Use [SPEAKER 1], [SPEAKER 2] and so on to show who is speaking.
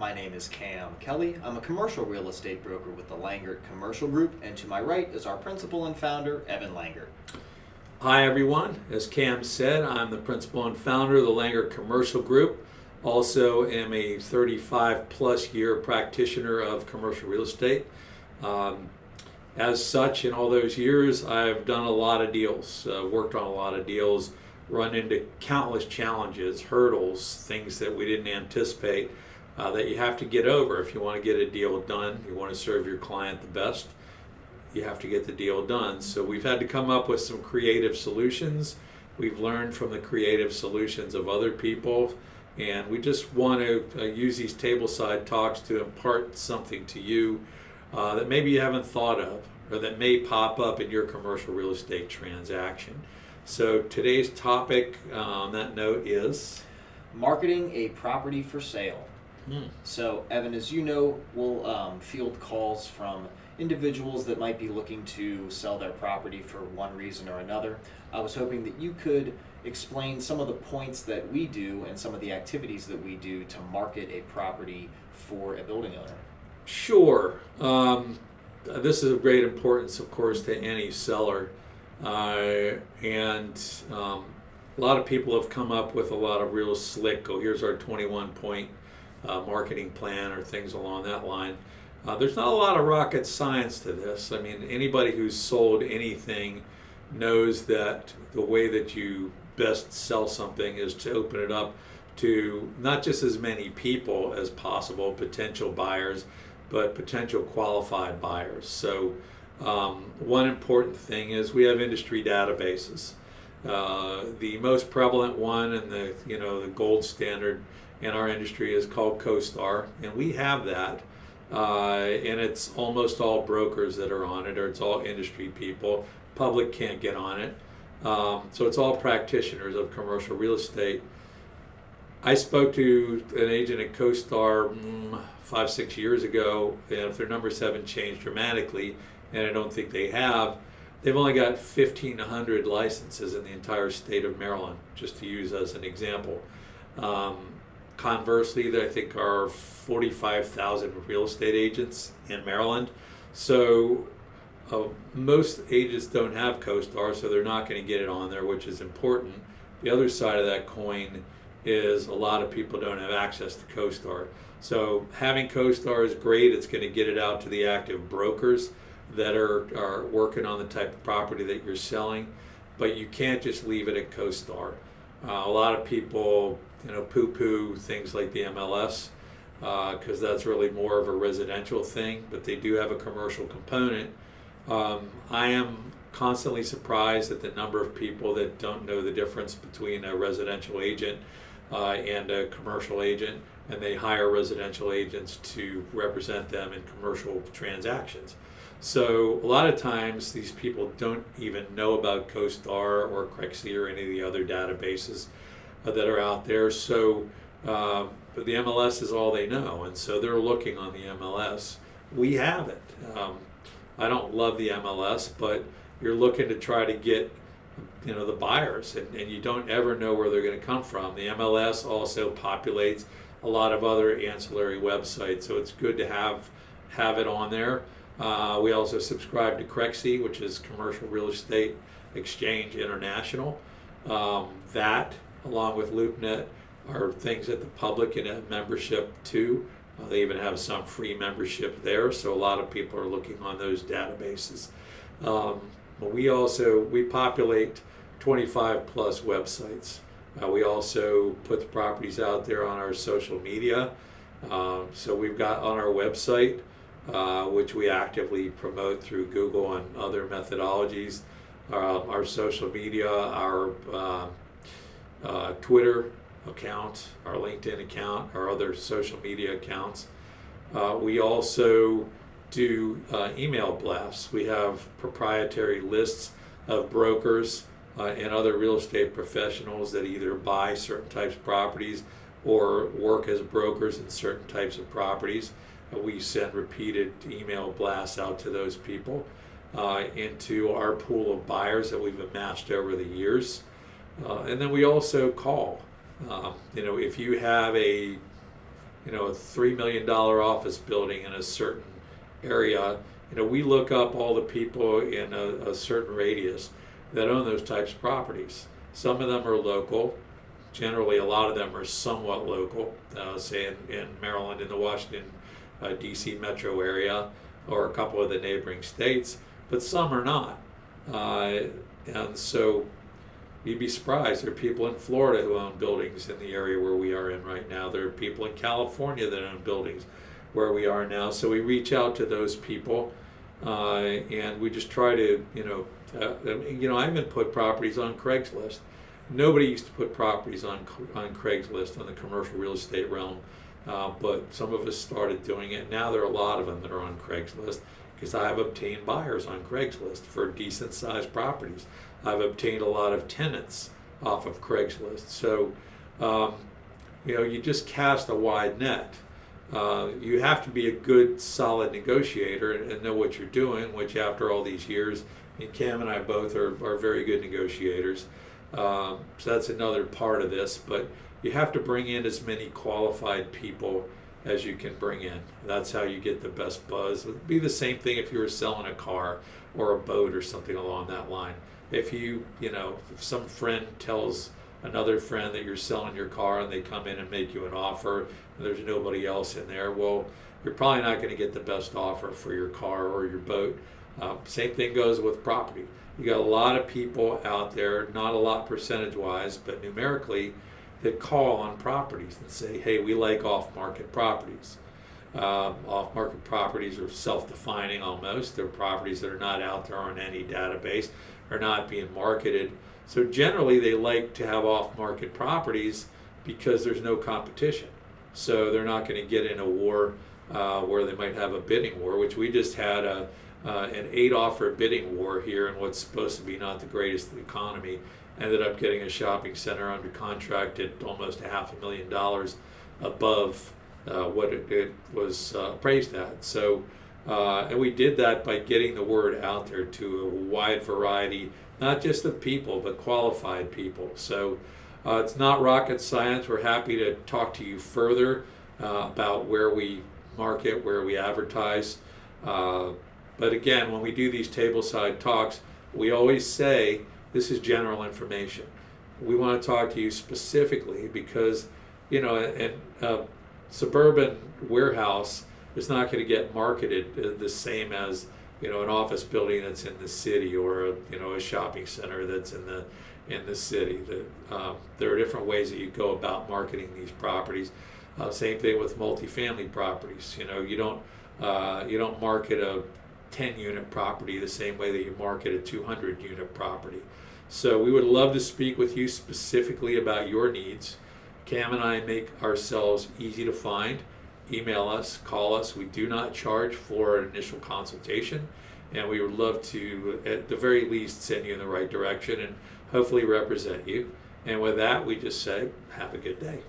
[SPEAKER 1] My name is Cam Kelly. I'm a commercial real estate broker with the Langert Commercial Group, and to my right is our principal and founder, Evan Langert.
[SPEAKER 2] Hi everyone. As Cam said, I'm the principal and founder of the Langert Commercial Group. Also am a 35 plus year practitioner of commercial real estate. As such, in all those years, I've done a lot of deals, worked on a lot of deals, run into countless challenges, hurdles, things that we didn't anticipate that you have to get over if you want to get a deal done. You want to serve your client the best, you have to get the deal done. So we've had to come up with some creative solutions. We've learned from the creative solutions of other people, and we just want to use these tableside talks to impart something to you that maybe you haven't thought of or that may pop up in your commercial real estate transaction. So today's topic on that note is
[SPEAKER 1] marketing a property for sale. So, Evan, as you know, we'll field calls from individuals that might be looking to sell their property for one reason or another. I was hoping that you could explain some of the points that we do and some of the activities that we do to market a property for a building owner.
[SPEAKER 2] Sure. This is of great importance, of course, to any seller. And a lot of people have come up with a lot of real slick, here's our 21-point marketing plan or things along that line. There's not a lot of rocket science to this. I mean, anybody who's sold anything knows that the way that you best sell something is to open it up to not just as many people as possible, potential buyers, but potential qualified buyers. So one important thing is we have industry databases. The most prevalent one and the gold standard in our industry is called CoStar, and we have that. And it's almost all brokers that are on it, or it's all industry people. Public can't get on it. So it's all practitioners of commercial real estate. I spoke to an agent at CoStar 5-6 years ago, and if their numbers haven't changed dramatically, and I don't think they have, they've only got 1,500 licenses in the entire state of Maryland, just to use as an example. Conversely, I think are 45,000 real estate agents in Maryland. So most agents don't have CoStar, so they're not going to get it on there, which is important. The other side of that coin is a lot of people don't have access to CoStar. So having CoStar is great. It's going to get it out to the active brokers that are working on the type of property that you're selling, but you can't just leave it at CoStar. A lot of people poo-poo things like the MLS because that's really more of a residential thing, but they do have a commercial component. I am constantly surprised at the number of people that don't know the difference between a residential agent and a commercial agent, and they hire residential agents to represent them in commercial transactions. So a lot of times these people don't even know about CoStar or Crexi or any of the other databases that are out there. So but the MLS is all they know, and so they're looking on the MLS. We have it. I don't love the MLS, but you're looking to try to get the buyers, and you don't ever know where they're going to come from. The MLS also populates a lot of other ancillary websites, so it's good to have it on there. We also subscribe to Crexi, which is Commercial Real Estate Exchange International. That, along with LoopNet, are things that the public can have membership to. They even have some free membership there, so a lot of people are looking on those databases. But we populate 25 plus websites. We also put the properties out there on our social media. So we've got on our website, which we actively promote through Google and other methodologies, our social media, our Twitter account, our LinkedIn account, our other social media accounts. We also do email blasts. We have proprietary lists of brokers and other real estate professionals that either buy certain types of properties or work as brokers in certain types of properties. We send repeated email blasts out to those people into our pool of buyers that we've amassed over the years. And then we also call. If you have a a $3 million office building in a certain area, we look up all the people in a certain radius that own those types of properties. Some of them are local. Generally, a lot of them are somewhat local, say in Maryland, in the Washington, D.C. metro area, or a couple of the neighboring states, but some are not. And so you'd be surprised. There are people in Florida who own buildings in the area where we are in right now. There are people in California that own buildings where we are now. So we reach out to those people, and we just try to, I even put properties on Craigslist. Nobody used to put properties on Craigslist on the commercial real estate realm, but some of us started doing it. Now there are a lot of them that are on Craigslist because I've obtained buyers on Craigslist for decent sized properties. I've obtained a lot of tenants off of Craigslist. So, you just cast a wide net. You have to be a good, solid negotiator and know what you're doing, which after all these years, and Cam and I both are very good negotiators. So that's another part of this, but you have to bring in as many qualified people as you can bring in. That's how you get the best buzz. It'd be the same thing if you were selling a car or a boat or something along that line. If if some friend tells another friend that you're selling your car and they come in and make you an offer and there's nobody else in there, well, you're probably not going to get the best offer for your car or your boat. Same thing goes with property. You got a lot of people out there, not a lot percentage-wise, but numerically, that call on properties and say, hey, we like off-market properties. Off-market properties are self-defining almost. They're properties that are not out there on any database, are not being marketed. So generally, they like to have off-market properties because there's no competition. So they're not going to get in a war where they might have a bidding war, which we just had an 8-offer bidding war here in what's supposed to be not the greatest economy. Ended up getting a shopping center under contract at almost $500,000 above what it was appraised at. So, and we did that by getting the word out there to a wide variety, not just of people, but qualified people. So it's not rocket science. We're happy to talk to you further about where we market, where we advertise. But again, when we do these tableside talks, we always say, this is general information. We want to talk to you specifically because, a suburban warehouse is not going to get marketed the same as, an office building that's in the city or, a shopping center that's in the city. There are different ways that you go about marketing these properties. Same thing with multifamily properties. You don't market a 10-unit property the same way that you market a 200-unit property. So we would love to speak with you specifically about your needs. Cam and I make ourselves easy to find. Email us, call us. We do not charge for an initial consultation, and we would love to, at the very least, send you in the right direction and hopefully represent you. And with that, we just say, have a good day.